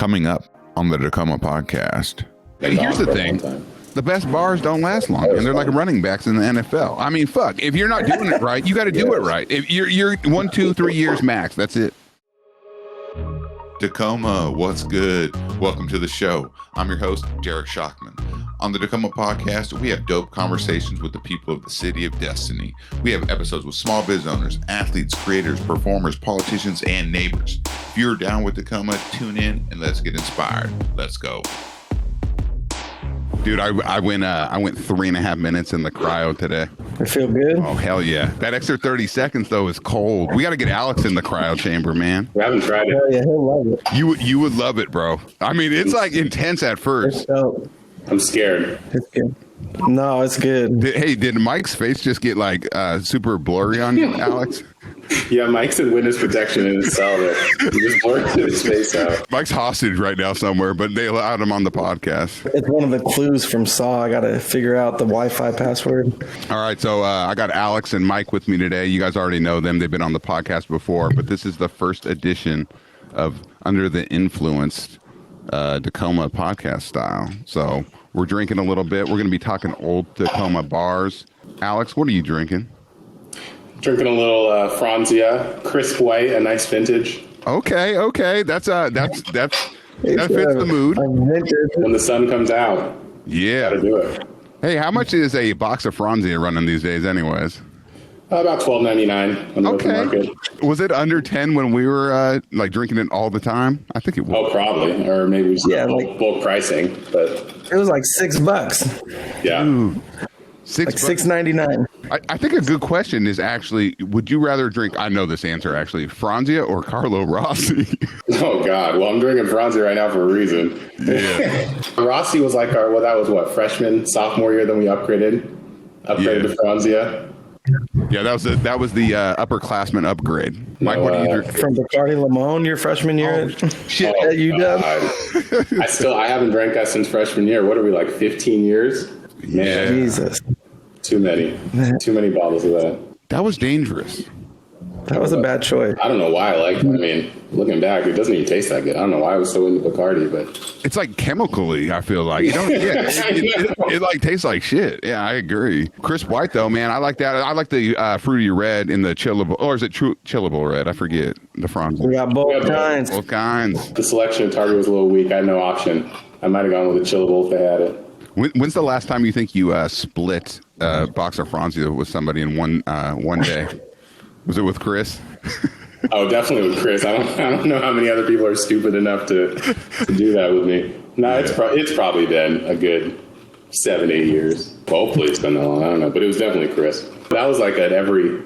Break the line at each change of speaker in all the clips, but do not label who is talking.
coming up on the Tacoma Podcast. Hey, here's the thing. The best bars don't last long, and they're like running backs in the NFL. I mean, fuck. If you're not doing it right, you got to do it right. If you're 1, 2, 3 years max, that's it. Tacoma, what's good? Welcome to the show. I'm your host, Jarek Shockman. On the Tacoma Podcast, we have dope conversations with the people of the City of Destiny. We have episodes with small business owners, athletes, creators, performers, politicians, and neighbors. If you're down with Tacoma, tune in and let's get inspired. Let's go. Dude, I went 3.5 minutes in the cryo today.
I feel good.
Oh, hell yeah. That extra 30 seconds, though, is cold. We got to get Alex in the cryo chamber, man.
We haven't tried it.
Hell yeah, he'll love it.
You would love it, bro. I mean, it's like intense at first.
I'm scared.
It's good. No, it's good.
Did Mike's face just get like super blurry on you, Alex?
Yeah, Mike's in witness protection in his cell there. He just blurred his face out.
Mike's hostage right now somewhere, but they allowed him on the podcast.
It's one of the clues from Saw. I got to figure out the Wi-Fi password.
All right, so I got Alex and Mike with me today. You guys already know them. They've been on the podcast before, but this is the first edition of Under the Influence Tacoma podcast style. So we're drinking a little bit. We're going to be talking old Tacoma bars. Alex, what are you drinking?
Drinking a little Franzia, crisp white, a nice vintage.
Okay. That fits the mood.
When the sun comes out,
yeah,
gotta do it.
Hey, how much is a box of Franzia running these days, anyways?
About $12.99 on the open market.
Was it under 10 when we were like drinking it all the time? I think it was.
Oh, probably, or maybe bulk pricing, but
it was like $6.
Yeah.
Ooh.
Like $6.99.
I think a good question is actually, would you rather drink, I know this answer actually, Franzia or Carlo Rossi?
Oh, God. Well, I'm drinking Franzia right now for a reason.
Yeah.
Rossi was like that was freshman, sophomore year, then we upgraded to Franzia.
Yeah, that was the upperclassman upgrade. Mike, what do you drink?
From Bacardi Limon your freshman year at UW?
I haven't drank that since freshman year. What are we, like 15 years? Man,
yeah.
Jesus.
Too many bottles of that.
That was dangerous.
That was a bad choice.
I don't know why I liked it. I mean, looking back, it doesn't even taste that good. I don't know why I was so into Bacardi, but
it's like chemically, I feel like. It like tastes like shit. Yeah, I agree. Crisp white though, man. I like that. I like the fruity red in the chillable, or is it chillable red? I forget. The Franzia.
We got both kinds.
Both kinds.
The selection at Target was a little weak. I had no option. I might have gone with a chillable if they had it.
When's the last time you think you split a box of Franzia with somebody in one day? Was it with Chris?
Oh, definitely with Chris. I don't know how many other people are stupid enough to do that with me. No, it's probably been a good 7-8 years. Well, hopefully it's been that long. I don't know, but it was definitely Chris. That was like an every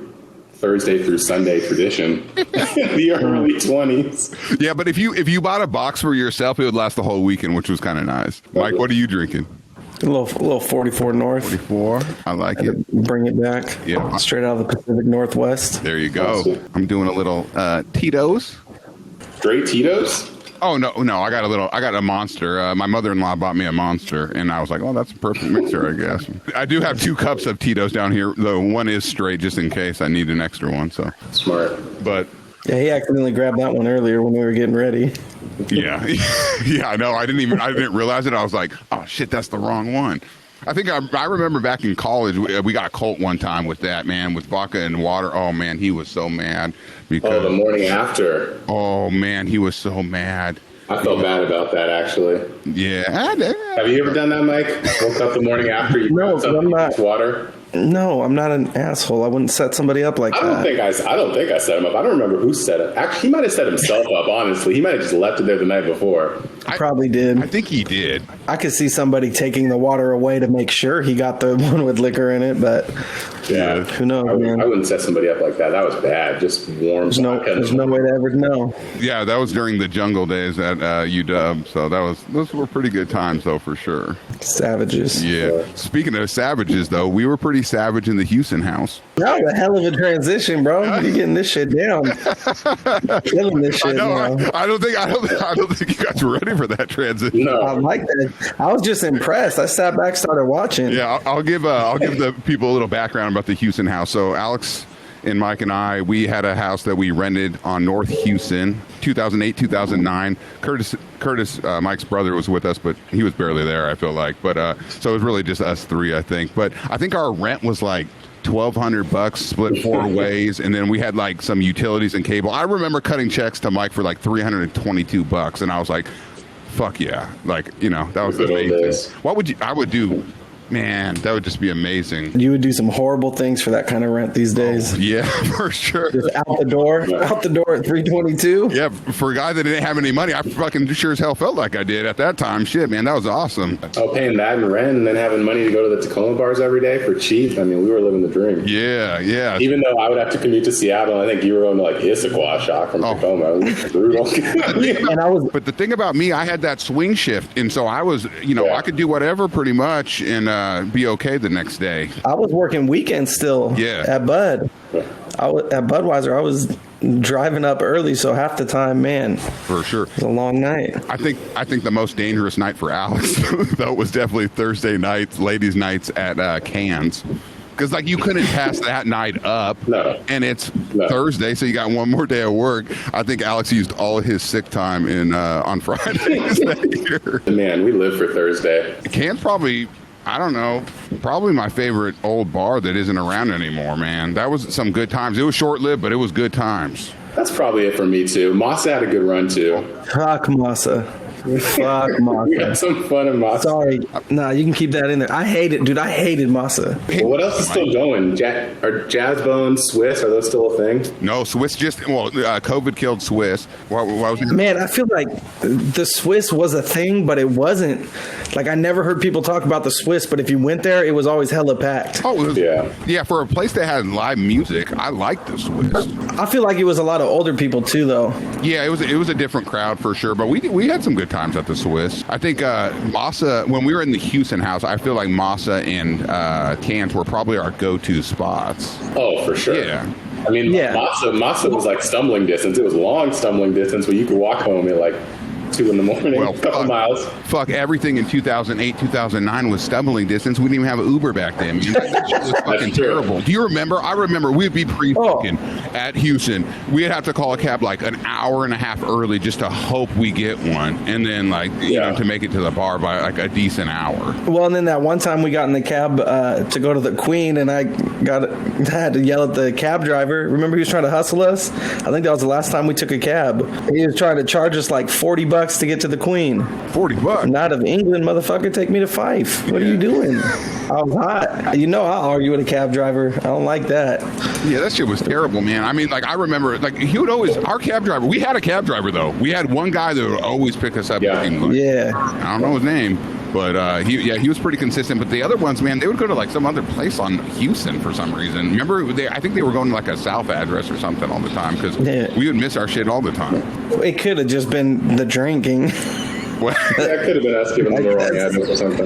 Thursday through Sunday tradition in the early 20s.
Yeah, but if you bought a box for yourself, it would last the whole weekend, which was kind of nice. Mike, what are you drinking?
A little 44 North.
44. I like it.
Bring it back.
Yeah.
Straight out of the Pacific Northwest.
There you go. I'm doing a little Tito's.
Straight Tito's?
Oh, no. I got a Monster. My mother-in-law bought me a Monster, and I was like, oh, that's a perfect mixer, I guess. I do have 2 cups of Tito's down here, though one is straight just in case I need an extra one. So
smart.
But
yeah, he accidentally grabbed that one earlier when we were getting ready.
Yeah, I know. I didn't realize it. I was like, oh shit, that's the wrong one. I think I remember back in college, we got Colt one time with that, man, with vodka and water. Oh man, he was so mad because
the morning after.
Oh man, he was so mad.
I felt bad about that actually.
Yeah.
Have you ever done that, Mike? Woke up the morning after you got something with water?
No, I'm not an asshole. I wouldn't set somebody up like that.
I don't think I set him up. I don't remember who set it. Actually, he might have set himself up, honestly. He might have just left it there the night before.
I probably did.
I think he did.
I could see somebody taking the water away to make sure he got the one with liquor in it, but
yeah,
who knows, man?
I wouldn't set somebody up like that. That was bad. Just warm.
There's no way to ever know.
Yeah, that was during the jungle days at UW, so those were pretty good times, though, for sure.
Savages.
Yeah. Speaking of savages, though, we were pretty savage in the Huson house.
That was a hell of a transition, bro. You're getting this shit down. Killing this shit.
I don't think you guys were ready for that transition.
No.
I like that. I was just impressed. I sat back, started watching.
Yeah, I'll give the people a little background about the Huson house. So Alex
and Mike and I, we had a house that we rented on North Huson, 2008, 2009. Curtis, Mike's brother, was with us, but he was barely there, I feel like. But so it was really just us three, I think. But I think our rent was like $1,200 split 4 ways, and then we had like some utilities and cable. I remember cutting checks to Mike for like $322, and I was like, fuck yeah. Like, you know, that was amazing. What would you, I would do, man, that would just be amazing.
You would do some horrible things for that kind of rent these days.
Oh, yeah, for sure.
Just out the door at $322.
Yeah, for a guy that didn't have any money, I fucking sure as hell felt like I did at that time. Shit, man, that was awesome.
Oh, paying that and rent and then having money to go to the Tacoma bars every day for cheap. I mean, we were living the dream.
Yeah, yeah.
Even though I would have to commute to Seattle, I think you were going to like Issaquah Shock from Tacoma. It was brutal.
But the thing about me, I had that swing shift, and so I was, you know, I could do whatever pretty much and be okay the next day.
I was working weekends still at Bud. At Budweiser, I was driving up early, so half the time, man,
for sure,
it was a long night.
I think the most dangerous night for Alex though was definitely Thursday nights, ladies' nights at Cans. Because, like, you couldn't pass that night up, and it's Thursday, so you got one more day of work. I think Alex used all of his sick time on Fridays that year.
Man, we live for Thursday.
Can's probably, I don't know, probably my favorite old bar that isn't around anymore, man. That was some good times. It was short-lived, but it was good times.
That's probably it for me, too. Masa had a good run, too.
Fuck Masa. Fuck Masa.
We had some fun in Masa.
Sorry. Nah, you can keep that in there. I hated Masa.
Well, what else is still going? Are Jazz Bones, Swiss, are those still a thing?
No, Swiss COVID killed Swiss. Why was it?
Man, I feel like the Swiss was a thing, but it wasn't. Like, I never heard people talk about the Swiss, but if you went there, it was always hella packed.
Oh, yeah. For a place that had live music, I liked the Swiss.
I feel like it was a lot of older people too, though.
Yeah, it was a different crowd for sure, but we had some good times at the Swiss. I think Masa, when we were in the Huson house, I feel like Masa and Cans were probably our go-to spots.
Oh, for sure.
Yeah.
I mean, Masa was like stumbling distance. It was long stumbling distance, but you could walk home at like 2 in the morning, a couple miles.
Fuck, everything in 2008, 2009 was stumbling distance. We didn't even have an Uber back then. That shit was fucking terrible. Do you remember? I remember we'd be pre-booking at Huson. We'd have to call a cab like an hour and a half early just to hope we get one. And then you know, to make it to the bar by like a decent hour.
Well, and then that one time we got in the cab to go to the Queen, and I had to yell at the cab driver. Remember he was trying to hustle us? I think that was the last time we took a cab. He was trying to charge us like $40 to get to the Queen.
$40?
I'm not of England, motherfucker. Take me to Fife. What are you doing? I was hot. You know I'll argue with a cab driver. I don't like that.
Yeah, that shit was terrible, man. I mean, like, I remember, like, he would always, our cab driver, we had a cab driver, though. We had one guy that would always pick us up.
Yeah.
I don't know his name, but he was pretty consistent. But the other ones, man, they would go to, like, some other place on Huson for some reason. Remember, I think they were going to, like, a south address or something all the time, because we would miss our shit all the time.
It could have just been the drinking.
That could have been us giving them the wrong address or something.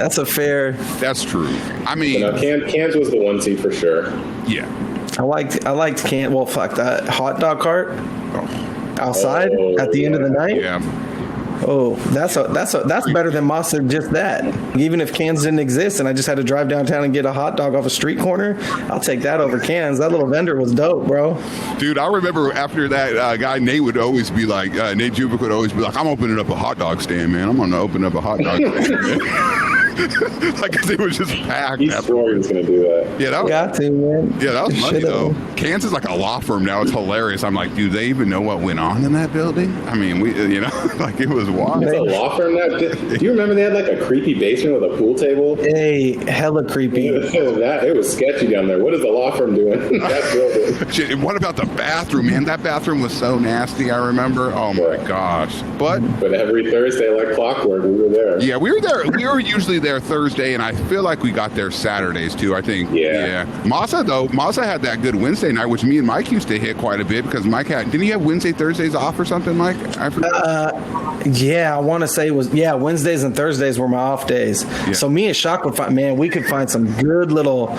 That's true. I mean,
Cans was the one seat for sure.
Yeah.
I liked Can. Well, fuck that hot dog cart outside at the end of the night.
Yeah.
Oh, that's better than Masa. Just that. Even if Cans didn't exist and I just had to drive downtown and get a hot dog off a street corner, I'll take that over Cans. That little vendor was dope, bro.
Dude, I remember after that guy Nate would always be like, Nate Jubic would always be like, I'm opening up a hot dog stand, man. I'm gonna open up a hot dog stand. Like, cause it was just packed.
He swore he was gonna do that.
Yeah, that was,
got to, man.
Yeah, that was money though. Cans is like a law firm now. It's hilarious. I'm like, do they even know what went on in that building? I mean, like it was wild.
It's a law firm now. Do you remember they had like a creepy basement with a pool table?
Hey, hella creepy.
It was sketchy down there. What is the law firm doing in that building?
Shit, and what about the bathroom, man? That bathroom was so nasty. I remember. Oh my gosh. But
every Thursday, like clockwork, we were there.
Yeah, we were there. We were usually there Thursday, and I feel like we got there Saturdays too. I think. Yeah. Masa had that good Wednesday night, which me and Mike used to hit quite a bit because Mike didn't he have Wednesday, Thursdays off or something, Mike? I forgot.
Yeah, I want to say it was Wednesdays and Thursdays were my off days. Yeah. So me and Shock would we could find some good little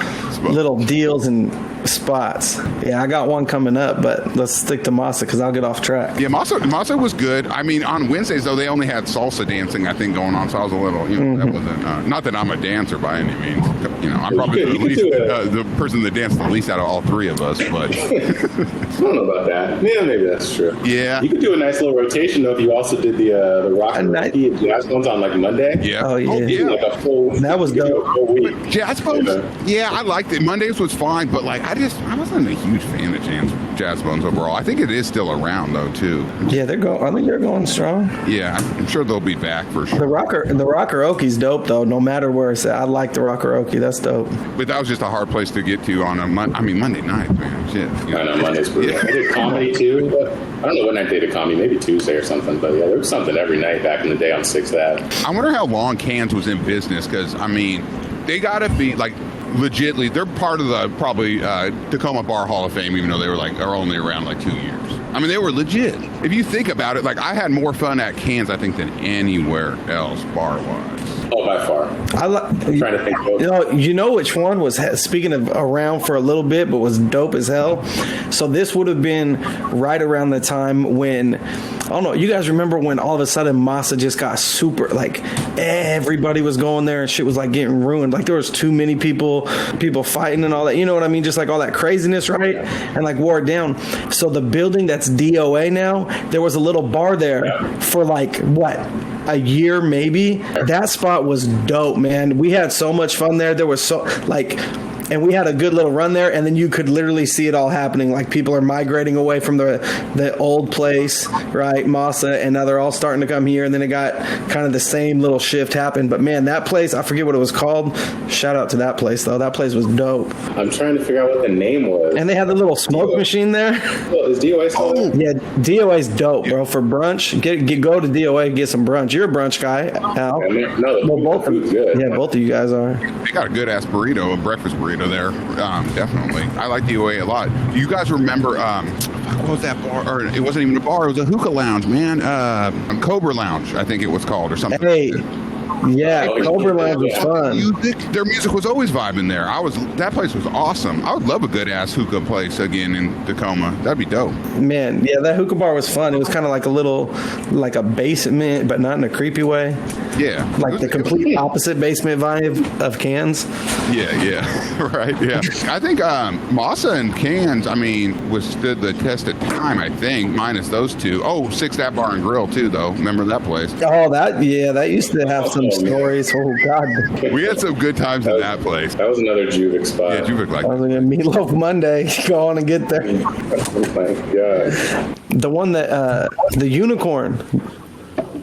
deals and spots. Yeah, I got one coming up, but let's stick to Masa because I'll get off track.
Yeah, Masa was good. I mean, on Wednesdays though, they only had salsa dancing, I think, going on. So I was a little, that wasn't. Not that I'm a dancer by any means. I'm probably the person that danced the least out of all three of us. But
I don't know about that. Yeah, maybe that's true.
Yeah,
you could do a nice little rotation though if you also did the rock and jazz bones on like Monday.
Yeah.
Oh yeah.
Like a full.
That was dope.
Jazz bones. Yeah, I liked it. Mondays was fine, but like I wasn't a huge fan of jazz bones overall. I think it is still around though too.
Yeah, I think they're going strong.
Yeah, I'm sure they'll be back for sure.
The Rockeroke's dope though. No matter where it's at, I like the Rockeroke. That's dope.
But that was just a hard place to get to on a Monday night, man. Shit.
I know Mondays. I did comedy too. But I don't know what night they did comedy. Maybe Tuesday or something. But yeah, there was something every night back in the day on 6th Ave.
I wonder how long Cans was in business because I mean, they got to be like. Legitly, they're part of the probably Tacoma Bar Hall of Fame, even though they were are only around like 2 years. I mean, they were legit. If you think about it, like I had more fun at Cans, I think, than anywhere else bar-wise.
Oh, by far. I'm trying to think.
You know which one was, speaking of around for a little bit, but was dope as hell? So this would have been right around the time when, I don't know, you guys remember when all of a sudden Masa just got super, like everybody was going there and shit was like getting ruined. Like there was too many people fighting and all that. You know what I mean? Just like all that craziness, right? And like wore it down. So the building that's DOA now, there was a little bar there for like, what? A year maybe. That spot was dope, man. We had so much fun there. There was so and we had a good little run there, and then you could literally see it all happening. Like people are migrating away from the old place, right, Masa, and now they're all starting to come here, and then it got kind of the same little shift happened. But man, that place, I forget what it was called. Shout out to that place though. That place was dope.
I'm trying to figure out what the name was.
And they had the little smoke machine there.
Well, is DOA still there?
Yeah, DOA's dope, bro. For brunch, go to DOA and get some brunch. You're a brunch guy, Al.
Both of you good.
Yeah, both of you guys are.
They got a good ass burrito, a breakfast burrito there. Definitely. I like DOA a lot. Do you guys remember, what was that bar? Or it wasn't even a bar, it was a hookah lounge, man. Cobra Lounge, I think it was called, or something.
Hey. Yeah, Cobra Lounge was fun.
Their music was always vibing there. That place was awesome. I would love a good ass hookah place again in Tacoma. That'd be dope.
Man, yeah, that hookah bar was fun. It was kind of like like a basement, but not in a creepy way.
Yeah,
like the complete opposite basement vibe of Cans.
Yeah, right. Yeah, I think Masa and Cans, I mean, withstood the test of time. I think minus those two. Oh, 6th Ave Bar and Grill too, though. Remember that place?
Oh, that used to have some stories. Oh God,
we had some good times in that place.
That was another Juvic spot.
Yeah, Juvic like.
I was like a Meatloaf Monday. Go on and get there.
Oh my God.
The one that the unicorn.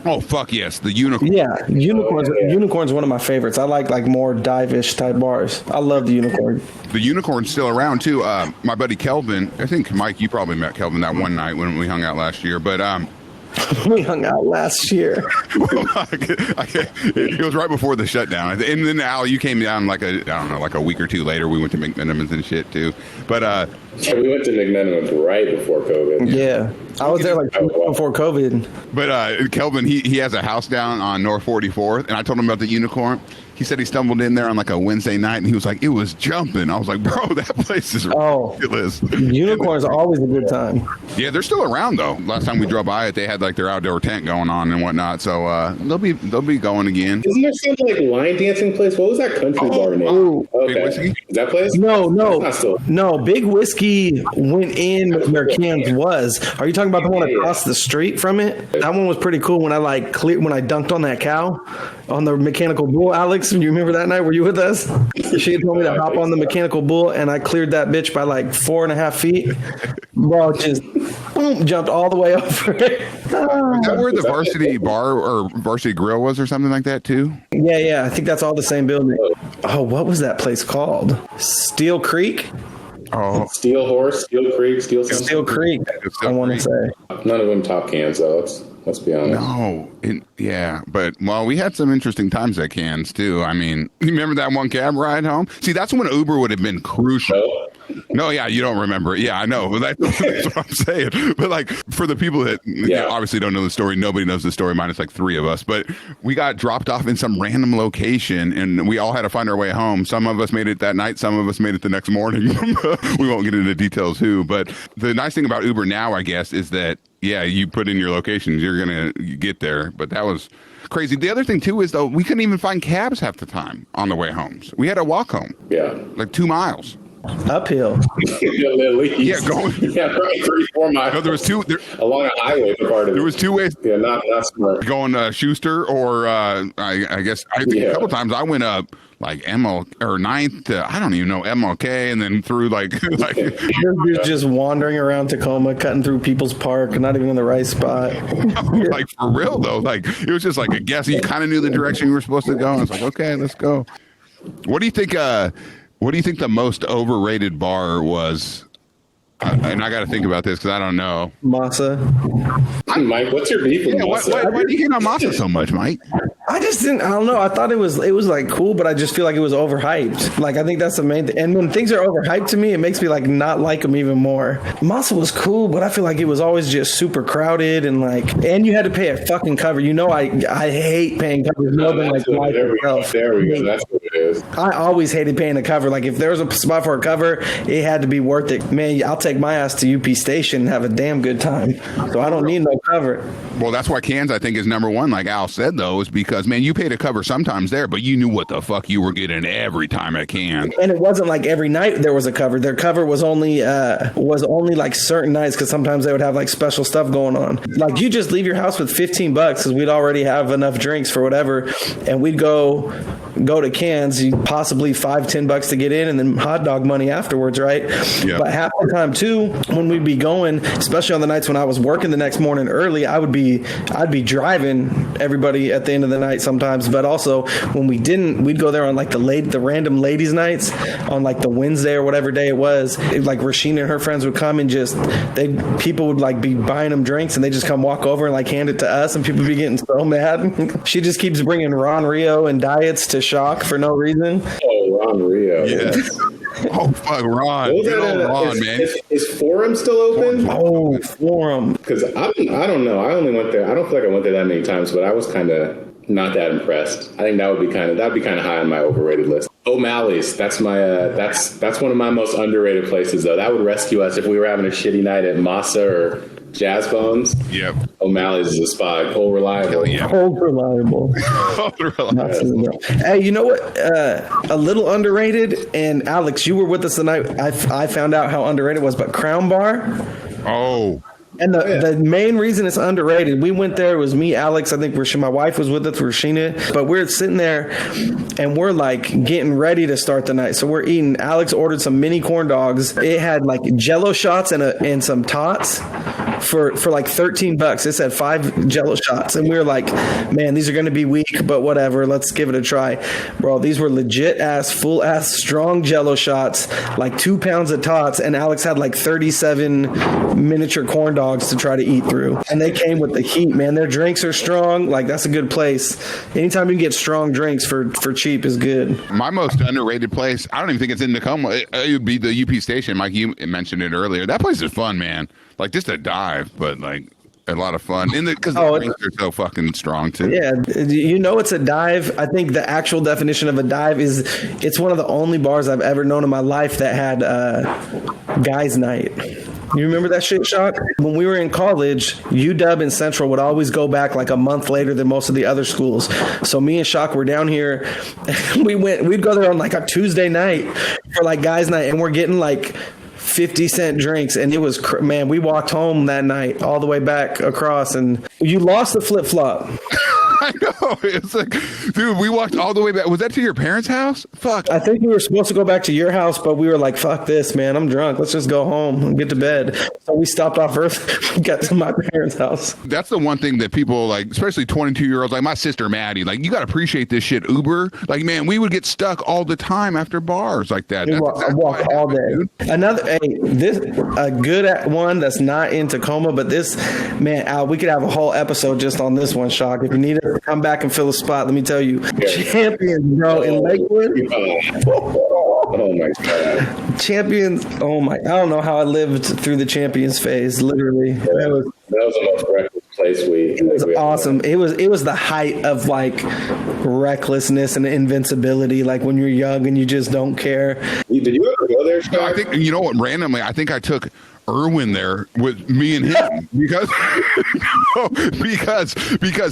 Oh fuck yes, the unicorn.
Yeah, unicorns. Unicorn's one of my favorites. I like more dive-ish type bars. I love the unicorn.
The unicorn's still around too. My buddy Kelvin. I think Mike, you probably met Kelvin that one night when we hung out last year. But
we hung out last year.
It was right before the shutdown, and then Al, you came down like a week or two later. We went to McMenamins and shit too. But
yeah, we went to McMenamins right before COVID.
Yeah. I was there like before COVID.
But Kelvin, he has a house down on North 44th, and I told him about the unicorn. He said he stumbled in there on like a Wednesday night, and he was like, it was jumping. I was like, bro, that place is ridiculous.
Unicorns are always a good time.
Yeah, they're still around though. Last time we drove by it, they had like their outdoor tent going on and whatnot. So they'll be going again.
Isn't there some like line dancing place? What was that country bar name? Okay.
Big Whiskey?
Is that place?
No. Big Whiskey went in where Cans was. Are you talking about the one across the street from it? That one was pretty cool when I when I dunked on that cow on the mechanical bull. Alex, you remember that night? Were you with us? She had told me to hop on the mechanical bull, and I cleared that bitch by like 4.5 feet. Bro, just jumped all the way over it.
Is that where the Varsity Bar or Varsity Grill was or something like that too?
Yeah. I think that's all the same building. Oh, what was that place called? Steel Creek?
Oh, Steel Horse, Steel Creek,
Steel Creek. I want to say
none of them top Cans though. Let's be honest.
No, but we had some interesting times at Cans too. I mean, you remember that one cab ride home? See, that's when Uber would have been crucial. No, yeah, you don't remember it. Yeah, I know. But that's what I'm saying. But like for the people that obviously don't know the story, nobody knows the story minus like three of us. But we got dropped off in some random location and we all had to find our way home. Some of us made it that night. Some of us made it the next morning. We won't get into details who. But the nice thing about Uber now, I guess, is that, yeah, you put in your locations, you're going to get there. But that was crazy. The other thing, too, is, though, we couldn't even find cabs half the time on the way home. So we had to walk home.
Yeah.
Like 2 miles.
Uphill.
Yeah, going.
Yeah, probably 3-4 miles.
No, there was two.
Along a highway for part of it.
There was two ways.
Yeah, not smart.
Going Schuster or I guess I think a couple times I went up like ML or 9th to, I don't even know, MLK, and then through like
You're just wandering around Tacoma, cutting through People's Park, not even in the right spot.
Like for real though, like it was just like a guess. You kind of knew the direction you were supposed to go, and it's like, okay, let's go. What do you think? What do you think the most overrated bar was? And I got to think about this because I don't know.
Masa.
Mike, what's your beef with Masa?
Why do you hate on Masa so much, Mike?
I just didn't. I don't know. I thought it was like cool, but I just feel like it was overhyped. Like I think that's the main thing. And when things are overhyped to me, it makes me like not like them even more. Masa was cool, but I feel like it was always just super crowded and you had to pay a fucking cover. You know, I hate paying covers more than like life itself.
There we go. That's what it is.
I always hated paying a cover. Like if there was a spot for a cover, it had to be worth it. Man, I'll take my ass to UP Station and have a damn good time. So I don't need no cover.
Well, that's why cans I think is number one. Like Al said though, is because man, you paid a cover sometimes there, but you knew what the fuck you were getting every time at can.
And it wasn't like every night there was a cover. Their cover was only like certain nights because sometimes they would have like special stuff going on. Like you just leave your house with $15 because we'd already have enough drinks for whatever, and we'd go to cans, possibly $5-10 to get in, and then hot dog money afterwards, right? Yep. But half the time too, when we'd be going, especially on the nights when I was working the next morning early, I'd be driving everybody at the end of the night sometimes. But also when we didn't, we'd go there on like the random ladies' nights on like the Wednesday or whatever day it was. Like Rashina and her friends would come and people would like be buying them drinks and they just come walk over and like hand it to us, and people would be getting so mad. She just keeps bringing Ron Rio and diets to Shock for no reason.
Oh, Ron Rio.
Yeah. Oh, fuck, Ron. Ron, man.
Is Forum still open?
Oh, Forum.
Because I don't know. I only went there. I don't feel like I went there that many times, but I was kind of not that impressed. I think that'd be kind of high on my overrated list. O'Malley's. That's my that's one of my most underrated places though. That would rescue us if we were having a shitty night at Masa or Jazz Bones.
Yep.
O'Malley's is a spot. Cold Reliable.
Yeah.
Cold Reliable. Hey, you know what? A little underrated. And Alex, you were with us the night I found out how underrated it was. But Crown Bar.
Oh.
And the main reason it's underrated, we went there, it was me, Alex, I think my wife was with us, Rashina, but we're sitting there and we're like getting ready to start the night. So we're eating. Alex ordered some mini corn dogs. It had like Jello shots and some tots for like $13. It said 5 Jello shots. And we were like, man, these are going to be weak, but whatever. Let's give it a try. Bro, these were legit ass, full ass, strong Jello shots, like 2 pounds of tots. And Alex had like 37 miniature corn dogs to try to eat through, and they came with the heat, man. Their drinks are strong. Like that's a good place. Anytime you can get strong drinks for cheap is good.
My most underrated place, I don't even think it's in Tacoma. It would be the UP Station. Mike, you mentioned it earlier. That place is fun, man. Like just a dive, but like a lot of fun. Because the drinks are so fucking strong too. Yeah,
you know it's a dive. I think the actual definition of a dive is it's one of the only bars I've ever known in my life that had guys' night. You remember that shit, Shock? When we were in college, UW and Central would always go back like a month later than most of the other schools. So me and Shock were down here. We'd go there on like a Tuesday night for like guys' night, and we're getting like 50-cent drinks, and it was man. We walked home that night all the way back across, and you lost the flip flop.
I know. It's like, dude, we walked all the way back. Was that to your parents' house? Fuck.
I think we were supposed to go back to your house, but we were like, fuck this, man. I'm drunk. Let's just go home and get to bed. So we stopped off first. We got to my parents' house.
That's the one thing that people like, especially 22-year-olds, like my sister Maddie, like, you got to appreciate this shit. Uber. Like, man, we would get stuck all the time after bars like that.
I walk all day. A good one that's not in Tacoma, but this, man, Al, we could have a whole episode just on this one, Shock. If you need it, come back and fill a spot. Let me tell you, champions, bro, in Lakewood.
Oh my god.
Champions. Oh my! I don't know how I lived through the Champions phase. Literally,
that was the most reckless place
it was awesome. It was the height of like recklessness and invincibility. Like when you're young and you just don't care.
Did you ever go there, Scott?
I think, you know what, randomly, I think I took Irwin there with me and him because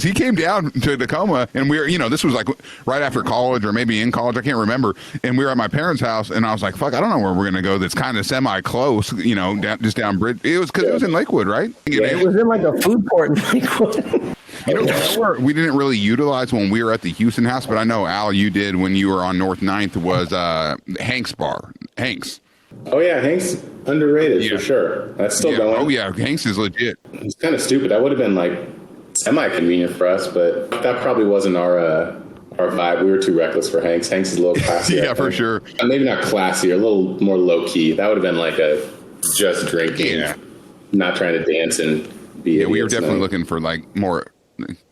he came down to Tacoma, and we were, you know, this was like right after college or maybe in college, I can't remember, and we were at my parents' house, and I was like, fuck, I don't know where we're gonna go that's kind of semi-close, you know, just down Bridge. It was because it was in Lakewood, right?
Yeah, it was in like a food court in Lakewood.
You know, we didn't really utilize when we were at the Huson house, but I know, Al, you did when you were on North 9th was Hank's bar. Hank's.
Oh yeah, Hank's underrated for sure. That's still going.
Oh yeah, Hank's is legit.
It's kind of stupid. That would have been like semi-convenient for us, but that probably wasn't our vibe. We were too reckless for Hank's. Hank's is a little classier.
Yeah, for sure.
Maybe not classy, a little more low key. That would have been like a just drinking, not trying to dance and be.
Yeah, we were definitely looking for like more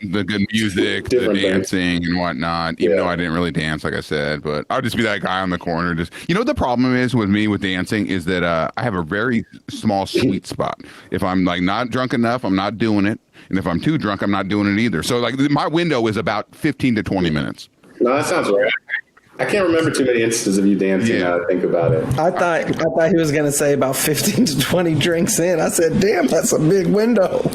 the good music, the dancing and whatnot, even though I didn't really dance, like I said, but I'll just be that guy on the corner. Just, you know what the problem is with me with dancing is that I have a very small sweet spot. If I'm like not drunk enough, I'm not doing it. And if I'm too drunk, I'm not doing it either. So like my window is about 15 to 20 minutes.
No, that sounds right. I can't remember too many instances of you dancing now that I think about it.
I thought he was going to say about 15 to 20 drinks in. I said, damn, that's a big window.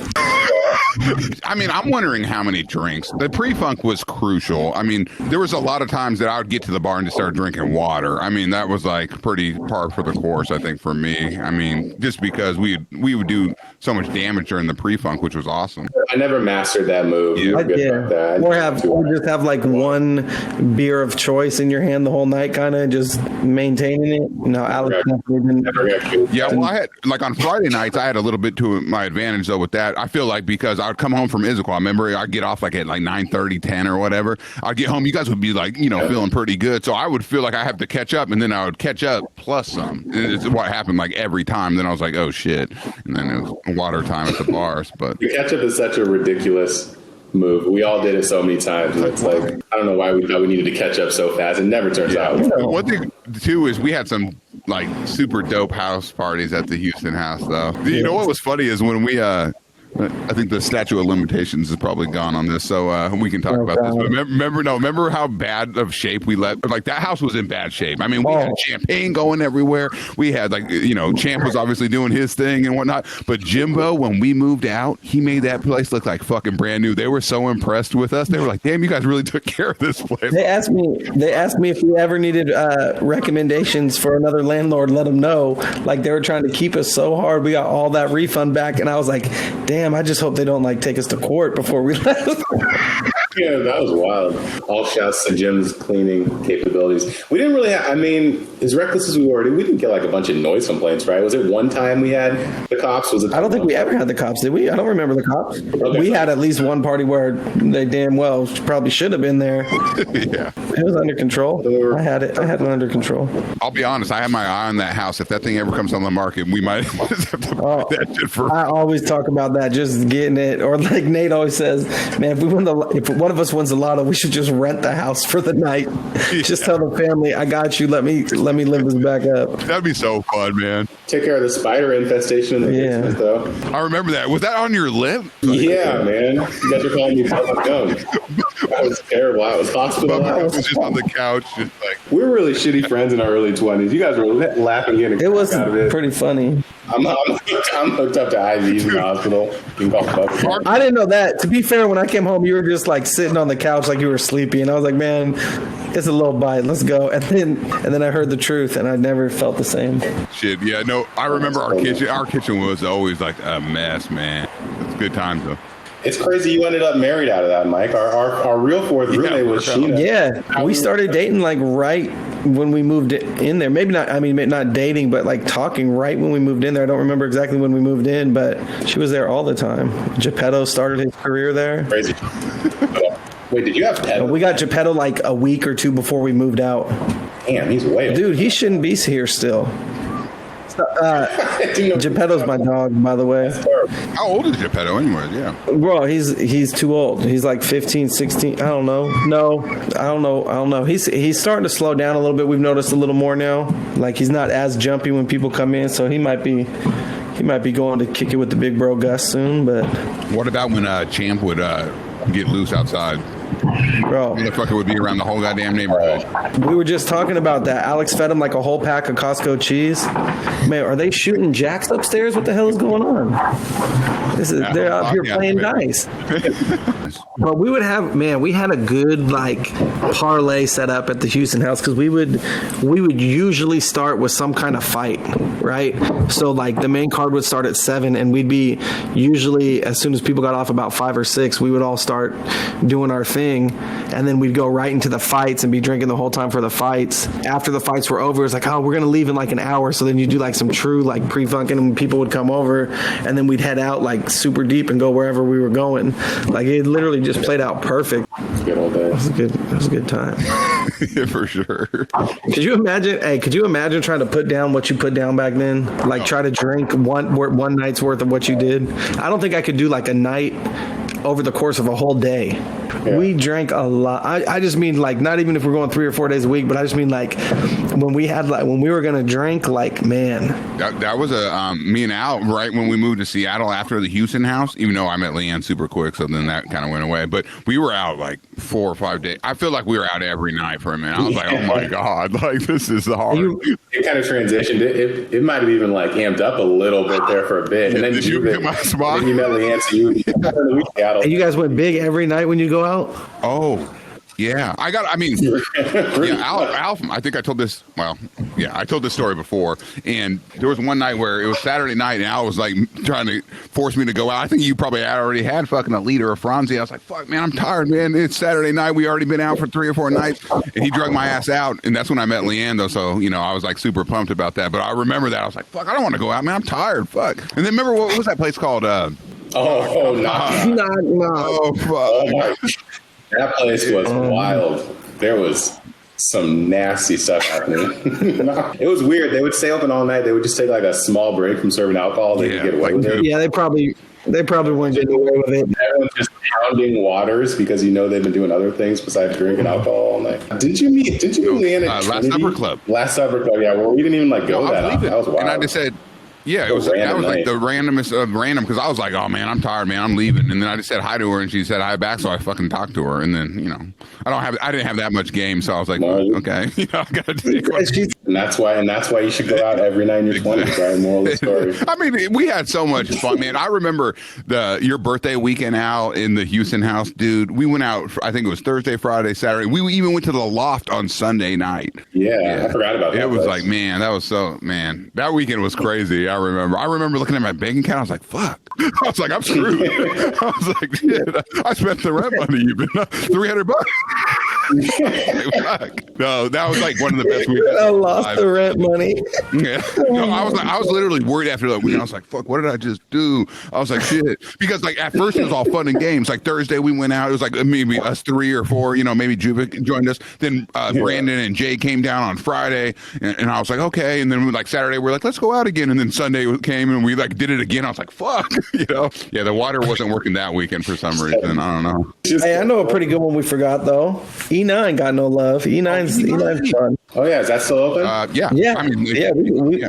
I mean, I'm wondering how many drinks. The pre-funk was crucial. I mean, there was a lot of times that I would get to the bar and just start drinking water. I mean, that was like pretty par for the course, I think, for me. I mean, just because we would do so much damage during the pre-funk, which was awesome.
I never mastered that move.
Or just have like one beer of choice in your hand the whole night, kind of just maintaining it. No, Alex definitely didn't.
Yeah, well, I had like on Friday nights, I had a little bit to my advantage though with that. I feel like because I would come home from Issaquah, I remember I'd get off like at like 9:30, 10 or whatever. I'd get home, you guys would be like, you know, feeling pretty good. So I would feel like I have to catch up, and then I would catch up plus some. It's what happened like every time. Then I was like, oh shit, and then it was water time at the bars. But
the catch up is such a ridiculous move. We all did it so many times, and it's like, I don't know why we thought we needed to catch up so fast. It never turns out.
One thing too is we had some like super dope house parties at the Houston house though. You know what was funny is when we I think the statute of limitations is probably gone on this, so we can talk about this. But remember how bad of shape we let? Like that house was in bad shape. I mean, we had champagne going everywhere. We had like, you know, Champ was obviously doing his thing and whatnot. But Jimbo, when we moved out, he made that place look like fucking brand new. They were so impressed with us. They were like, "Damn, you guys really took care of this place."
They asked me if we ever needed recommendations for another landlord. Let them know. Like they were trying to keep us so hard. We got all that refund back, and I was like, damn, I just hope they don't like take us to court before we left.
Yeah, that was wild. All shouts to Jim's cleaning capabilities. We didn't really have, I mean, as reckless as we were, we didn't get like a bunch of noise complaints, right? Was it one time we had the cops? Was it?
I don't think we ever had the cops, did we? I don't remember the cops. Okay. We had at least one party where they damn well probably should have been there.
Yeah.
It was under control. I had it under control.
I'll be honest, I have my eye on that house. If that thing ever comes on the market, we might have to buy that shit for.
I always talk about that, just getting it. Or like Nate always says, man, if one of us wins the lotto, we should just rent the house for the night. Just tell the family, I got you. Let me live this back up.
That'd be so fun, man.
Take care of the spider infestation in the basement, though.
I remember that. Was that on your lip?
Yeah, man. You guys were calling me Papa Jones. That was terrible. I was hospitalized.
I was just on the couch. Just like,
we were really shitty friends in our early 20s. You guys were laughing, getting
it was pretty funny.
I'm hooked up to IVs in the hospital.
I didn't know that. To be fair, when I came home, you were just like sitting on the couch like you were sleepy, and I was like, man, it's a little bite. Let's go. And then I heard the truth, and I never felt the same.
Shit, yeah, no. I remember our kitchen. Our kitchen was always like a mess, man. It's good times though.
It's crazy you ended up married out of that, Mike. Our real fourth roommate was Sheena.
Yeah, we started dating like right when we moved in there. Maybe not. I mean, not dating, but like talking right when we moved in there. I don't remember exactly when we moved in, but she was there all the time. Geppetto started his career there.
Crazy. Wait, did you have Geppetto?
We got Geppetto like a week or two before we moved out.
Damn, he's way.
Dude, he shouldn't be here still. Geppetto's my dog, by the way.
How old is Geppetto anyways? Yeah.
Bro, he's too old. He's like 15, 16. I don't know. No, I don't know. He's starting to slow down a little bit. We've noticed a little more now. Like he's not as jumpy when people come in, so he might be going to kick it with the big bro Gus soon. But
what about when Champ would get loose outside?
Bro,
Motherfucker would be around the whole goddamn neighborhood.
We were just talking about that. Alex fed him like a whole pack of Costco cheese. Man, are they shooting jacks upstairs? What the hell is going on? They're out here playing dice. But we would have, we had a good like parlay set up at the Huson house because we would usually start with some kind of fight, right? So like the main card would start at 7, and we'd be usually as soon as people got off about 5 or 6, we would all start doing our thing, and then we'd go right into the fights and be drinking the whole time for the fights. After the fights were over, it's like, oh, we're gonna leave in like an hour. So then you do like some true like pre-funking, and people would come over, and then we'd head out like super deep and go wherever we were going. Like it literally just played out perfect.
Good old days.
It was a good time.
Yeah, for sure.
Could you imagine trying to put down what you put down back then? Like try to drink one night's worth of what you did? I don't think I could do like a night over the course of a whole day. Yeah. We drank a lot. I just mean like not even if we're going 3 or 4 days a week, but I just mean like when we were gonna drink, like man.
That was me and Al right when we moved to Seattle after the Huson house. Even though I met Leanne super quick, so then that kind of went away. But we were out like 4 or 5 days. I feel like we were out every night for a minute. I was like, oh my god, like this is hard.
It kind of transitioned. It might have even like amped up a little bit there for a bit, and then you met Leanne. So
and you guys went big every night when you go out?
Oh, yeah. Al, I think I told this, I told this story before, and there was one night where it was Saturday night, and Al was like trying to force me to go out. I think you probably already had fucking a liter of Franzia. I was like, fuck, man, I'm tired, man. It's Saturday night. We already been out for 3 or 4 nights, and he drug my ass out, and that's when I met Leanne, though, so, I was like super pumped about that, but I remember that. I was like, fuck, I don't want to go out, man. I'm tired, fuck. And then remember, what was that place called?
No.
Oh, fuck.
Oh, that place was wild. There was some nasty stuff happening. It was weird. They would stay open all night. They would just take like a small break from serving alcohol. They could get away with it.
Yeah, they probably weren't getting away with it.
Everyone's just pounding waters because they've been doing other things besides drinking alcohol all night. Did you meet Leanne at
Last Supper Club?
Last Supper Club, yeah. Well, we didn't even go that off. That was wild.
And I just said, yeah, that was like the randomest of random because I was like, oh man, I'm tired, man, I'm leaving. And then I just said hi to her, and she said hi back, so I fucking talked to her. And then I didn't have that much game, so I was like, okay, I gotta do it.
And that's why you should go out every night in your 20s, right? Moral of the story.
I mean, we had so much fun, man. I remember your birthday weekend out in the Huson house, dude. We went out. I think it was Thursday, Friday, Saturday. We even went to the Loft on Sunday night.
Yeah. I forgot about that.
It was like, man, that weekend was crazy. I remember looking at my bank account. I was like, fuck. I was like, I'm screwed. I was like, shit, I spent the rent money. You've been $300. No, that was like one of the best weekends.
I lost the rent money.
Yeah. No, I was literally worried after that weekend. I was like, fuck, what did I just do? I was like, shit. Because like at first it was all fun and games. Like Thursday we went out. It was like maybe us 3 or 4, maybe Juvik joined us. Then Brandon and Jay came down on Friday. And I was like, okay. And then like Saturday we're like, let's go out again. And then Sunday came and we like did it again. I was like, fuck. Yeah, the water wasn't working that weekend for some reason. I don't know.
Hey, I know a pretty good one we forgot though. E9 got no love. E9's fun.
Oh yeah, is that still open?
Yeah.
I mean,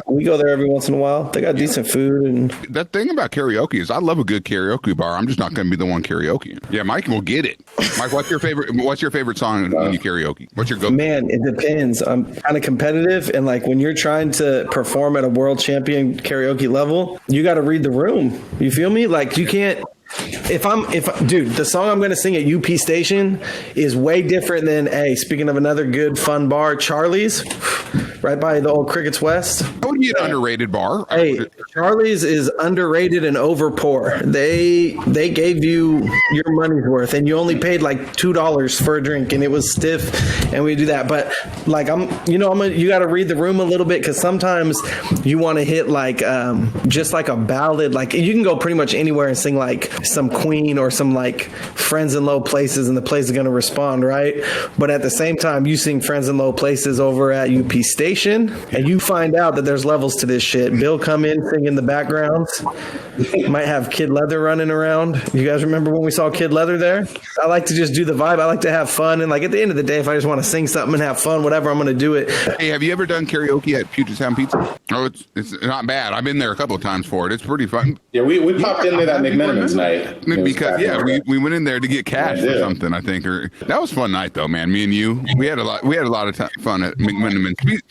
we go there every once in a while. They got decent food. And
that thing about karaoke is I love a good karaoke bar. I'm just not going to be the one karaoke. Yeah, Mike will get it. Mike, what's your favorite song when you karaoke? What's your go?
Man, it depends. I'm kind of competitive, and like when you're trying to perform at a world champion karaoke level, you got to read the room. You feel me? Like you can't. Dude, the song I'm going to sing at UP Station is way different than, speaking of another good fun bar, Charlie's, right by the old Crickets West.
That would be an underrated bar.
Hey, Charlie's is underrated and over poor. They gave you your money's worth, and you only paid like $2 for a drink, and it was stiff, and we do that. But like you got to read the room a little bit because sometimes you want to hit like just like a ballad. Like you can go pretty much anywhere and sing like some Queen or some like Friends in Low Places, and the place is going to respond, right? But at the same time, you sing Friends in Low Places over at UP Station, and you find out that there's levels to this shit. Bill come in, sing in the backgrounds. Might have Kid Leather running around. You guys remember when we saw Kid Leather there? I like to just do the vibe. I like to have fun. And like at the end of the day, if I just want to sing something and have fun, whatever, I'm going to do it.
Hey, have you ever done karaoke at Puget Sound Pizza? Oh, it's not bad. I've been there a couple of times for it. It's pretty fun.
Yeah, we popped in there that McMenamin's night.
Because we went in there to get cash or something, I think. Or that was a fun night though, man. Me and you, we had a lot of fun at McMenamin's.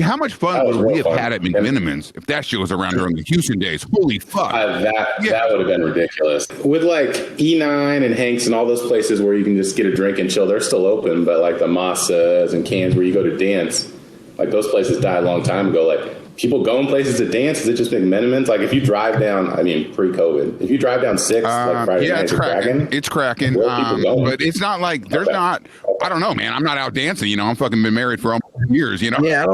How much fun would we have had at McMenamin's if that shit was around during the Houston days? Holy fuck!
That would have been ridiculous. With like E9 and Hanks and all those places where you can just get a drink and chill, they're still open. But like the Masas and Cans where you go to dance, like those places died a long time ago. Like people going places to dance, is it just McMenamin's? Like if you drive down, I mean pre-COVID, if you drive down 6, like Friday night,
it's cracking. But it's not like there's not. I don't know, man. I'm not out dancing. You know, I'm fucking been married for almost years. You know.
Yeah,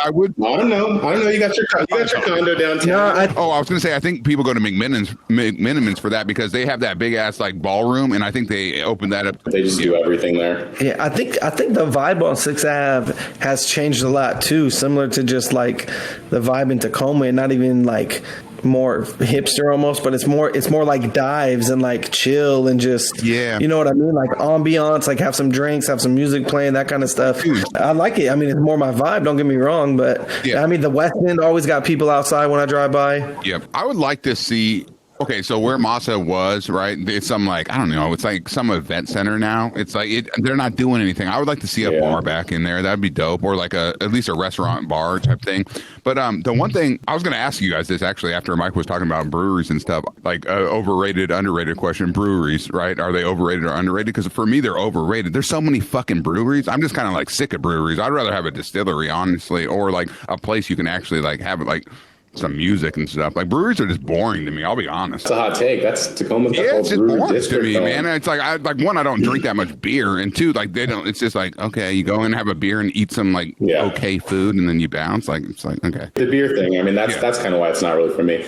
I would.
I don't know. You got your condo downtown.
No,
I was gonna say I think people go to McMenamin's for that because they have that big ass like ballroom, and I think they opened that up.
They just do everything there.
Yeah, I think the vibe on 6th Ave has changed a lot too, similar to just like the vibe in Tacoma, and not even like more hipster almost, but it's more like dives and like chill and just, you know what I mean, like ambiance, like have some drinks, have some music playing, that kind of stuff. I like it. I mean, it's more my vibe, don't get me wrong, but I mean the West End always got people outside when I drive by.
I would like to see. Okay, so where Masa was, right? It's some like, I don't know, it's like some event center now. It's like they're not doing anything. I would like to see a bar back in there. That'd be dope, or like at least a restaurant bar type thing. But the one thing I was going to ask you guys this actually after Mike was talking about breweries and stuff, like overrated, underrated question. Breweries, right? Are they overrated or underrated? Because for me, they're overrated. There's so many fucking breweries. I'm just kind of like sick of breweries. I'd rather have a distillery, honestly, or like a place you can actually like have it like some music and stuff. Like breweries are just boring to me. I'll be honest.
It's a hot take. That's Tacoma's the whole
it's just
brewery
boring
district.
To me, man. It's like one, I don't drink that much beer, and two, like they don't. It's just like okay, you go and have a beer and eat some like okay food, and then you bounce. Like it's like okay.
The beer thing. I mean, that's kind of why it's not really for me.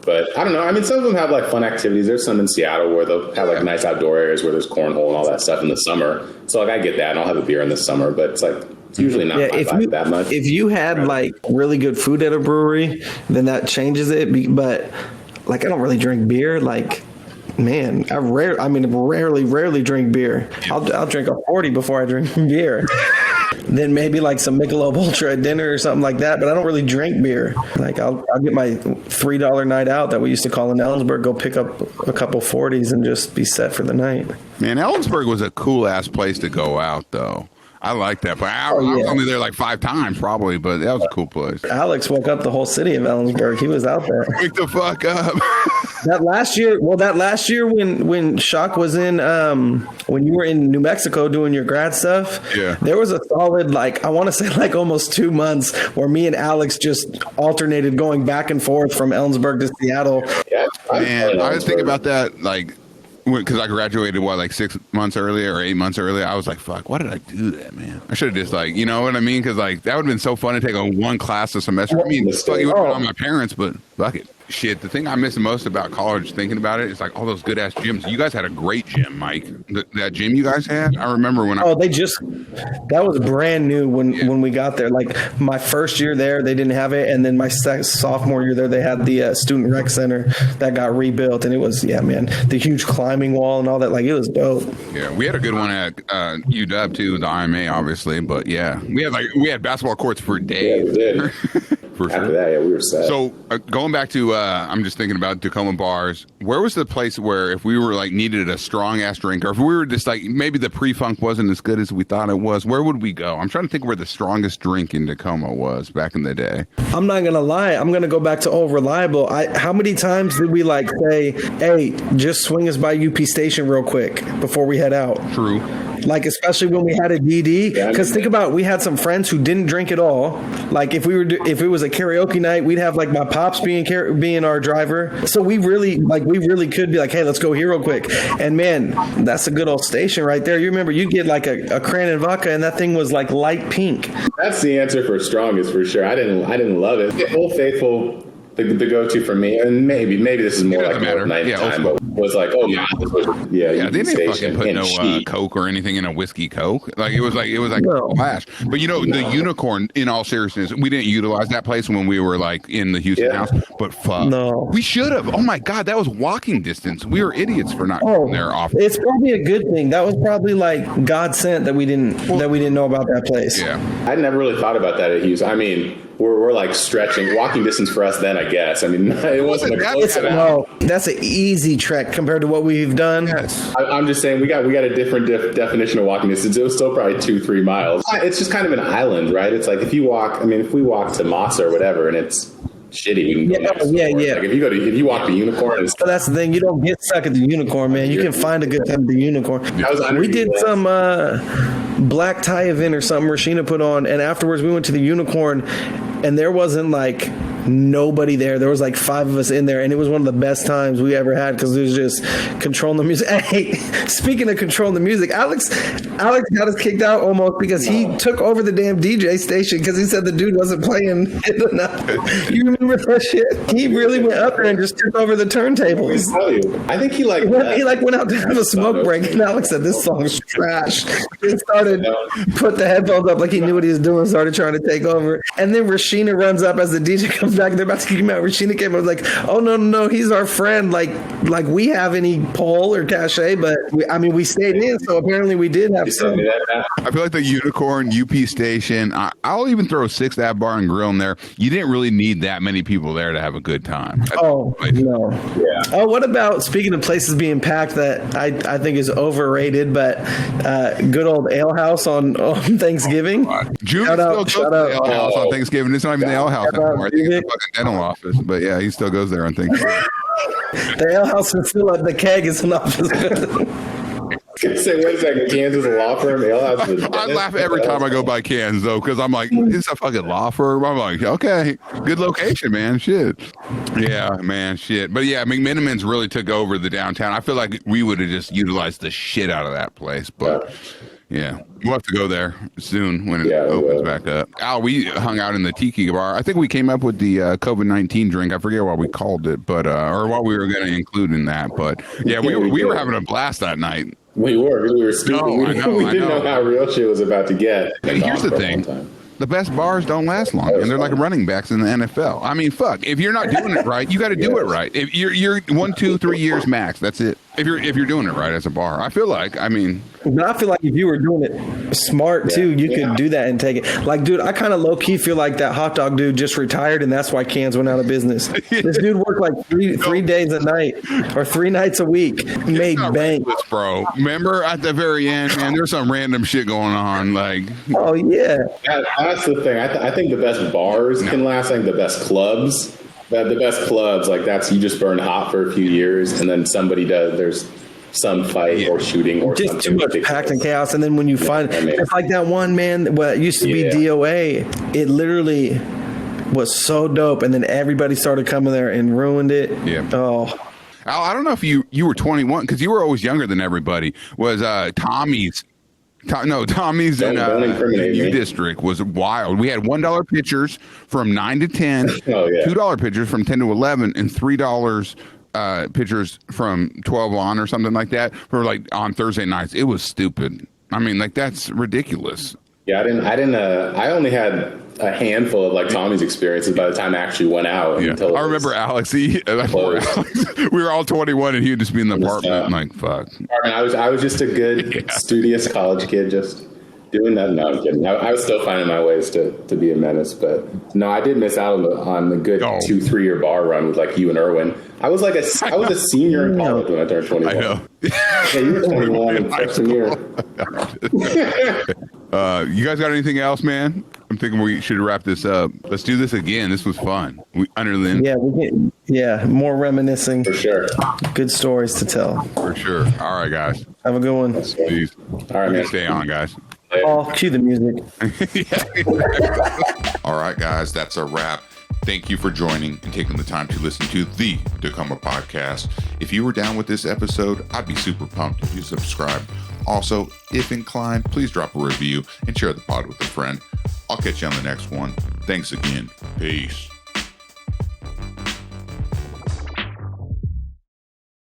But I don't know. I mean, some of them have like fun activities. There's some in Seattle where they'll have like nice outdoor areas where there's cornhole and all that stuff in the summer. So like I get that, and I'll have a beer in the summer. But it's like it's usually not my vibe that much.
If you had like really good food at a brewery, then that changes it. But like I don't really drink beer. Like man, rarely drink beer. I'll drink a 40 before I drink beer. Then maybe like some Michelob Ultra at dinner or something like that. But I don't really drink beer. Like I'll get my $3 night out that we used to call in Ellensburg, go pick up a couple 40s and just be set for the night.
Man, Ellensburg was a cool ass place to go out though. I like that. But I was only there like 5 times probably, but that was a cool place.
Alex woke up the whole city of Ellensburg. He was out there.
Wake the fuck up.
That last year when Shock was in, when you were in New Mexico doing your grad stuff, there was a solid, like, I want to say like almost 2 months where me and Alex just alternated going back and forth from Ellensburg to Seattle.
Yeah,
man, I was thinking about that, like, because I graduated, like 6 months earlier or 8 months earlier. I was like, fuck, why did I do that, man? I should have just, like, you know what I mean? Because, like, that would have been so fun to take one class a semester. I mean, fuck, it would have been on my parents, but fuck it. Shit, the thing I miss most about college, thinking about it, is like all those good ass gyms. You guys had a great gym, Mike. That gym you guys had, I remember when.
That was brand new when we got there. Like my first year there, they didn't have it, and then my sophomore year there, they had the student rec center that got rebuilt, and it was the huge climbing wall and all that. Like it was dope.
Yeah, we had a good one at UW too, the IMA, obviously, but we had basketball courts for days.
Yeah, we did. After that, we were set.
So going back to, I'm just thinking about Tacoma bars. Where was the place where if we were like needed a strong ass drink, or if we were just like maybe the pre-funk wasn't as good as we thought it was, where would we go? I'm trying to think where the strongest drink in Tacoma was back in the day.
I'm not gonna lie. I'm gonna go back to Old Reliable. How many times did we like say, "Hey, just swing us by UP Station real quick before we head out"? True. Like especially when we had a DD, because think about it, we had some friends who didn't drink at all. Like if it was a karaoke night, we'd have like my pops being our driver. So we really could be like, hey, let's go here real quick. And man, that's a good old station right there. You remember you'd get like a cran and vodka, and that thing was like light pink.
That's the answer for strongest for sure. I didn't love it. Old Faithful the go-to for me, and maybe this is more like a night time, but was like, oh yeah, this was,
they didn't fucking put no Coke or anything in a whiskey Coke. Like it was like a flash. But the Unicorn, in all seriousness, we didn't utilize that place when we were like in the Houston house. But fuck, we should have. Oh my god, that was walking distance. We were idiots for not going there often.
It's probably a good thing. That was probably like God sent that we didn't know about that place.
Yeah, I never really thought about that at Houston. I mean, we're like stretching walking distance for us then, I guess. I mean, it wasn't a close amount.
No, that's an easy trek compared to what we've done.
Yes. I'm just saying we got a different definition of walking distance. It was still probably 2-3 miles. It's just kind of an island, right? It's like if we walk to Masa or whatever, and it's shitty. We can go Like if you walk the Unicorn,
but that's the thing. You don't get stuck at the Unicorn, man. You can find a good time at the Unicorn. We did some black tie event or something Rashina put on, and afterwards we went to the Unicorn, and there wasn't like nobody there. There was like 5 of us in there, and it was one of the best times we ever had because it was just controlling the music. Hey, speaking of controlling the music, Alex got us kicked out almost because he took over the damn DJ station because he said the dude wasn't playing it enough. You remember that shit? He really went up there and just took over the turntables.
I think he
went out to have a smoke break, and Alex said this song's trash. He started put the headphones up like he knew what he was doing, started trying to take over, and then Rashina runs up as the DJ comes back. They're about to kick him out. Rashina came. I was like, "Oh no, he's our friend. Like we have any pull or cachet, but we stayed in, so apparently we did have some."
I feel like the Unicorn UP station. I'll even throw 6th Ave Bar and Grill in there. You didn't really need that many people there to have a good time.
No. Yeah. Oh, what about speaking of places being packed that I think is overrated, but good old Ale House on Thanksgiving.
Jude still goes to the Ale House on Thanksgiving. It's not even the Ale House anymore. I think it's a fucking dental office, but yeah, he still goes there on Thanksgiving.
The Ale House is still at the keg. It's an office.
Say, wait a second, Kansas a law firm?
I laugh every time I go by Kansas, though, because I'm like, it's a fucking law firm. I'm like, okay, good location, man. Shit. Yeah, man, shit. But yeah, McMiniman's really took over the downtown. I feel like we would have just utilized the shit out of that place, but yeah, we'll have to go there soon when it opens back up. Al, we hung out in the Tiki Bar. I think we came up with the COVID-19 drink. I forget what we called it, but or what we were going to include in that. But yeah, we were having a blast that night.
We were stupid. We didn't know how real shit was about to get.
Here's the thing. The best bars don't last long, and they're like running backs in the NFL. I mean, fuck. If you're not doing it right, you got to do it right. If you're 1, 2, 3 years max, that's it. If you're doing it right as a bar, I feel like.
But I feel like if you were doing it smart too, you could do that and take it. Like, dude, I kind of low key feel like that hot dog dude just retired, and that's why Cans went out of business. This dude worked like three days a night or 3 nights a week, made bank,
bro. Remember at the very end, man, there's some random shit going on. Like,
oh yeah,
that's the thing. I think the best bars can last. I think the best clubs. The best clubs, like that's you just burn hot for a few years, and then there's some fight or shooting or
just too much packed and chaos. And then when you find it's like that one man, what used to be DOA, it literally was so dope, and then everybody started coming there and ruined it.
Yeah.
Oh.
Al, I don't know if you were 21 because you were always younger than everybody. Was Tommy's in U District was wild. We had $1 pitchers from 9 to 10, $2 pitchers from 10 to 11, and $3 pitchers from 12 on or something like that for like on Thursday nights. It was stupid. I mean, like that's ridiculous.
Yeah, I only had a handful of like Tommy's experiences by the time I actually went out.
Yeah. I remember Alex. We were all 21, and he would just be in the apartment. I'm like, fuck.
I was just a good studious college kid, just doing that. No, I'm kidding. I was still finding my ways to be a menace, but no, I did miss out on the good 2-3 year bar run with like you and Irwin. I was a senior in college when I turned 21.
I know.
Yeah, you were 21 in freshman year.
You guys got anything else, man? I'm thinking we should wrap this up. Let's do this again. This was fun.
More reminiscing.
For sure. Good
stories to tell.
For sure. All right, guys.
Have a good one.
Peace.
All right, man.
Stay on, guys.
Oh, cue the music.
All right, guys. That's a wrap. Thank you for joining and taking the time to listen to the Tacoma Podcast. If you were down with this episode, I'd be super pumped if you subscribe. Also, if inclined, please drop a review and share the pod with a friend. I'll catch you on the next one. Thanks again. Peace.